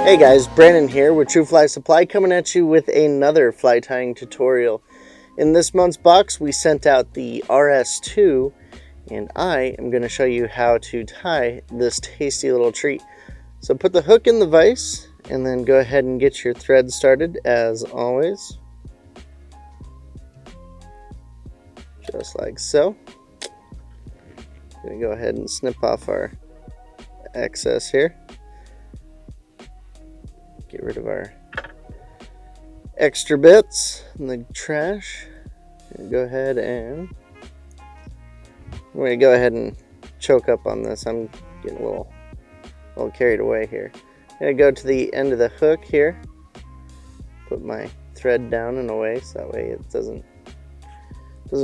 Hey guys, Brandon here with True Fly Supply, coming at you with another fly tying tutorial. In this month's box we sent out the RS2 and I am going to show you how to tie this tasty little treat. So put the hook in the vise and then go ahead and get your thread started as always. Just like so. I'm going to go ahead and snip off our excess here. Get rid of our extra bits and the trash. Go ahead and I'm going to go ahead and choke up on this. I'm getting a little carried away here. I'm going to go to the end of the hook here. Put my thread down and away so that way it doesn't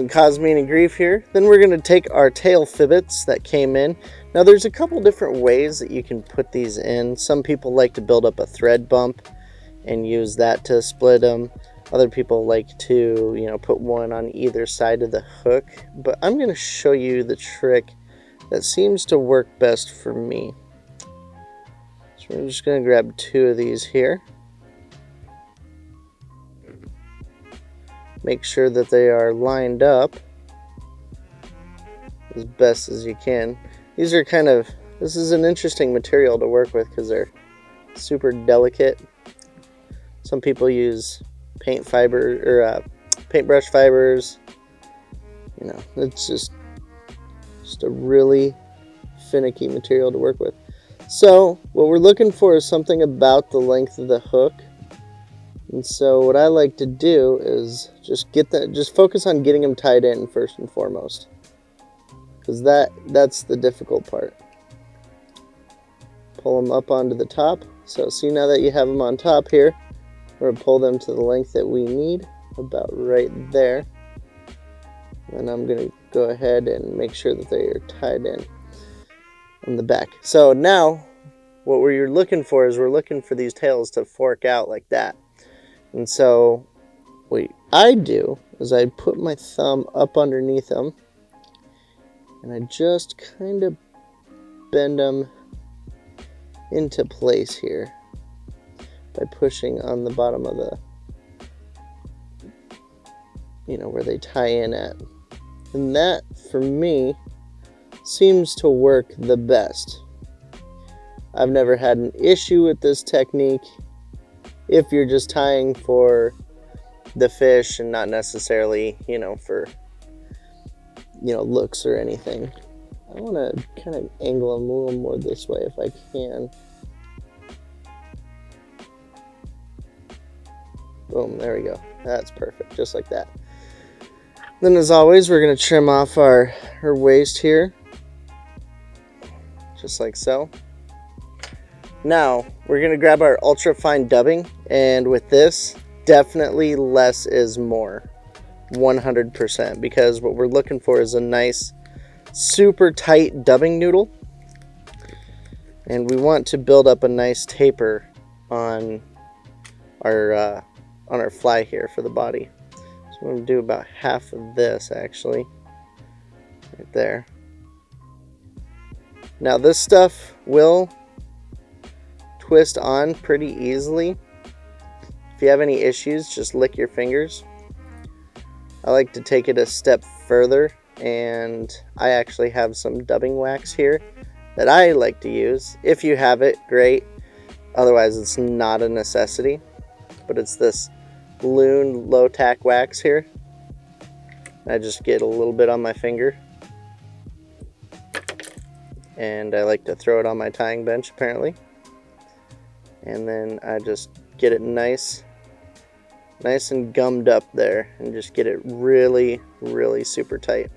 cause me any grief here. Then we're going to take our tail fibbits that came in. Now there's a couple different ways that you can put these in. Some people like to build up a thread bump and use that to split them. Other people like to, put one on either side of the hook. But I'm going to show you the trick that seems to work best for me. So I'm just going to grab two of these here. Make sure that they are lined up as best as you can. These are this is an interesting material to work with because they're super delicate. Some people use paint fiber or paintbrush fibers. It's just a really finicky material to work with. So what we're looking for is something about the length of the hook. And so what I like to do is just focus on getting them tied in first and foremost, because that's the difficult part. Pull them up onto the top. So see, now that you have them on top here, we're going to pull them to the length that we need, about right there. And I'm going to go ahead and make sure that they are tied in on the back. So now what we're looking for is we're looking for these tails to fork out like that. And so what I do is I put my thumb up underneath them and I just kind of bend them into place here by pushing on the bottom of the, where they tie in at. And that, for me, seems to work the best. I've never had an issue with this technique if you're just tying for the fish and not necessarily, for, looks or anything. I want to kind of angle them a little more this way if I can. Boom, there we go. That's perfect, just like that. Then as always, we're going to trim off her waist here, just like so. Now, we're going to grab our ultra fine dubbing, and with this, definitely less is more, 100%, because what we're looking for is a nice, super tight dubbing noodle, and we want to build up a nice taper on our fly here for the body. So I'm going to do about half of this, actually, right there. Now, this stuff will twist on pretty easily. If you have any issues, just lick your fingers. I like to take it a step further, and I actually have some dubbing wax here that I like to use. If you have it, great. Otherwise, it's not a necessity. But it's this Loon low tack wax here. I just get a little bit on my finger, and I like to throw it on my tying bench apparently. And then I just get it nice and gummed up there and just get it really, really super tight.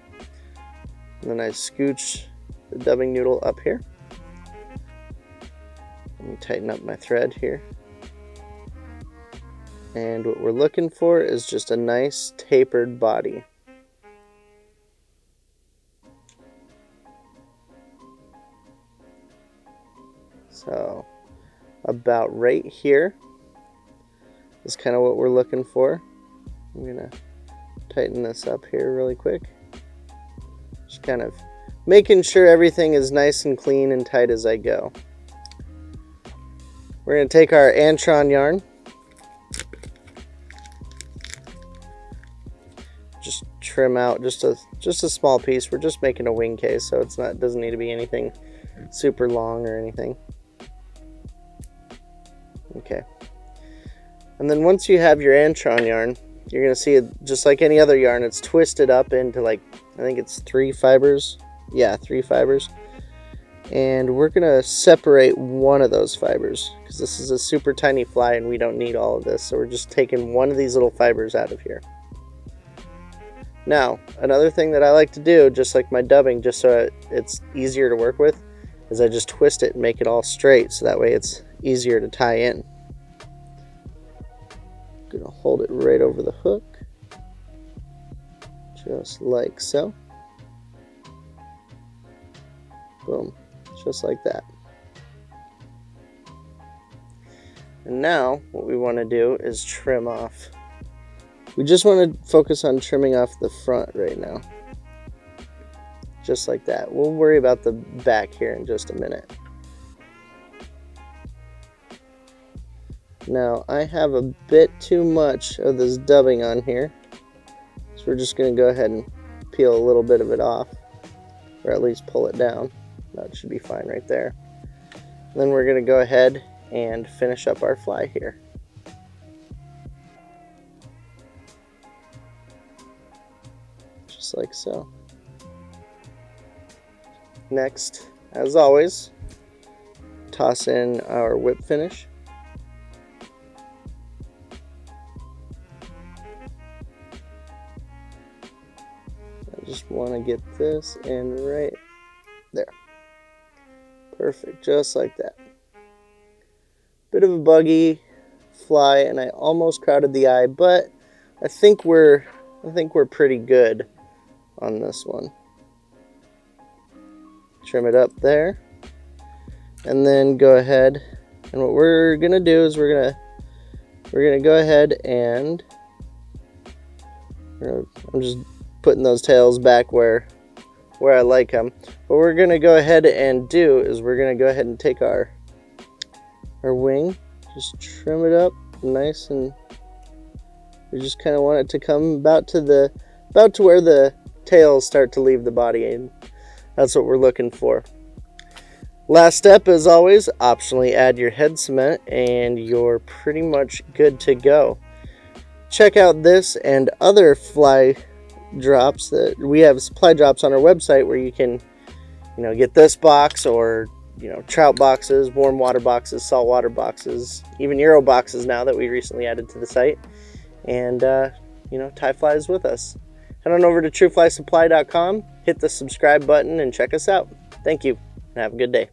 And then I scooch the dubbing noodle up here. Let me tighten up my thread here. And what we're looking for is just a nice tapered body. So about right here is kind of what we're looking for. I'm gonna tighten this up here really quick. Just kind of making sure everything is nice and clean and tight as I go. We're going to take our Antron yarn, just trim out just a small piece. We're just making a wing case, so it doesn't need to be anything super long or anything. Okay. And then once you have your Antron yarn, you're going to see it just like any other yarn. It's twisted up into, like, I think it's 3 fibers. Yeah, 3 fibers. And we're going to separate one of those fibers because this is a super tiny fly and we don't need all of this. So we're just taking one of these little fibers out of here. Now, another thing that I like to do, just like my dubbing, just so it's easier to work with, is I just twist it and make it all straight, so that way it's easier to tie in. I'm going to hold it right over the hook, just like so. Boom, just like that. And now what we want to do is trim off. We just want to focus on trimming off the front right now. Just like that. We'll worry about the back here in just a minute. Now, I have a bit too much of this dubbing on here, so we're just going to go ahead and peel a little bit of it off, or at least pull it down. That should be fine right there. And then we're going to go ahead and finish up our fly here. Just like so. Next, as always, toss in our whip finish. I just want to get this in right there. Perfect, just like that. Bit of a buggy fly, and I almost crowded the eye, but I think we're pretty good on this one. Trim it up there, and then go ahead, and what we're gonna do is we're gonna go ahead and I'm just putting those tails back where I like them. What we're gonna go ahead and do is we're gonna go ahead and take our wing, just trim it up nice, and we just kind of want it to come about to where the tails start to leave the body, and that's what we're looking for. Last step, as always, optionally add your head cement and you're pretty much good to go. Check out this and other fly drops that we have, supply drops on our website, where you can, get this box, or trout boxes, warm water boxes, saltwater boxes, even Euro boxes now that we recently added to the site, and tie flies with us. Head on over to trueflysupply.com, hit the subscribe button, and check us out. Thank you, and have a good day.